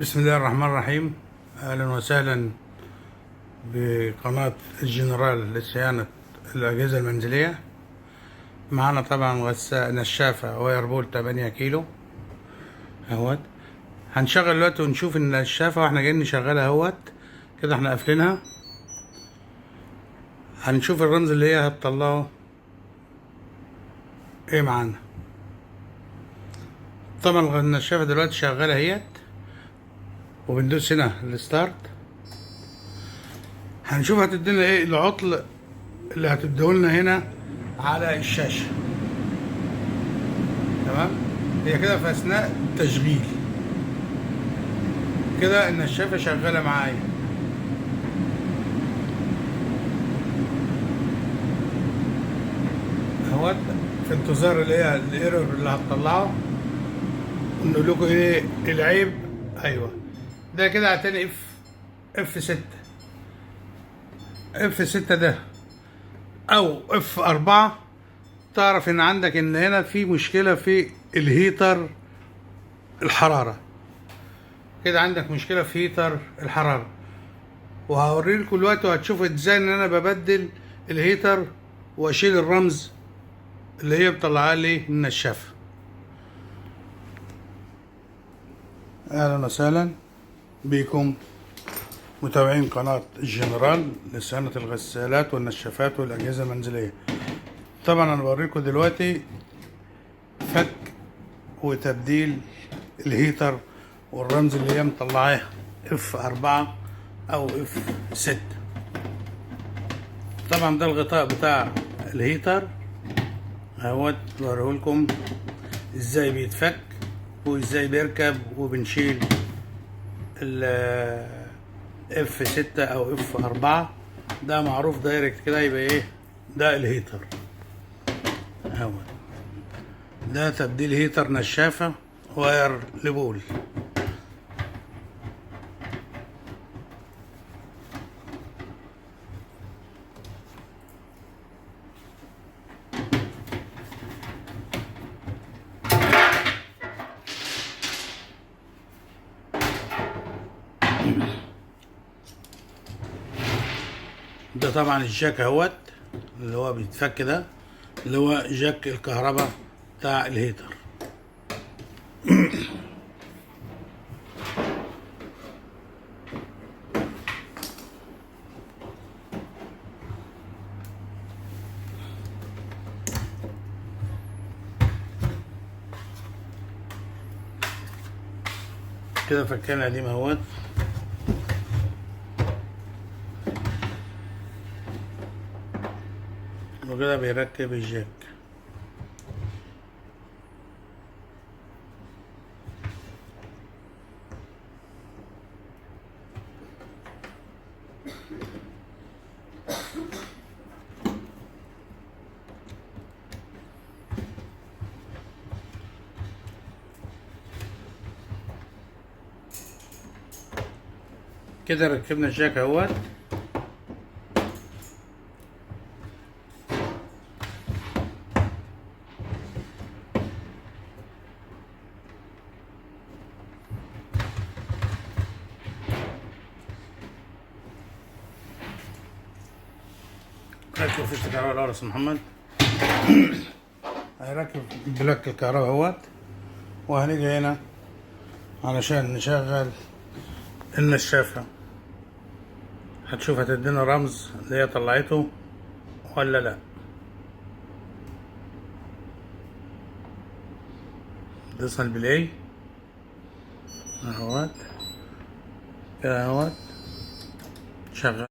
بسم الله الرحمن الرحيم. أهلا وسهلا بقناة الجنرال لصيانة الأجهزة المنزلية. معانا طبعا نشافة وايربول 8 كيلو اهوت. هنشغل دلوقتي ونشوف النشافة واحنا جايين نشغلها اهوت كده. احنا قافلينها، هنشوف الرمز اللي هي هتطلعه ايه معانا. طبعا النشافة دلوقتي شغالة اهيت، وبندوس هنا الستارت. هنشوف هتدينا ايه العطل اللي هتديهولنا هنا على الشاشة. تمام، هي كده في اثناء التشغيل كده النشافة شغالة معايا اهوت، في انتظار اللي هي الايرور اللي هتطلعه ونقول لكم ايه العيب. ايوه ده كده هتاني اف 6 ده او اف 4. تعرف ان عندك ان هنا في مشكلة في الهيتر الحرارة، كده عندك مشكلة في هيتر الحرارة. وهوريلكم دلوقتي وهتشوفوا ازاي ان انا ببدل الهيتر واشيل الرمز اللي هي مطلعاه لي النشافة. اهلا وسهلا بكم متابعين قناة الجنرال لصيانة الغسالات والنشافات والأجهزة المنزلية. طبعا أنا بوريكم دلوقتي فك وتبديل الهيتر والرمز اللي هي مطلعاه اف 4 أو اف 6. طبعا ده الغطاء بتاع الهيتر اهوت، بوريهولكم ازاي بيتفك وازاي بيركب، وبنشيل ال اف 6 او اف 4. ده معروف دايركت كده، يبقى ايه ده الهيتر اهو. ده تبديل هيتر نشافة واير لبول. ده طبعا الجاك اهوت اللي هو بيتفك، ده اللي هو جاك الكهرباء بتاع الهيتر. كده فكينا القديم اهوت، وكده بيركب الجاك. كده ركبنا الجاك اهوت. ركب فيش الكهرباء الاول يا استاذ محمد. هيركب بلوك الكهرباء اهوت، وهنيجي هنا علشان نشغل النشافة. هتشوف هتدينا رمز اللي هي طلعته ولا لا. دوسنا البلاي اهوت كده اهوت شغال.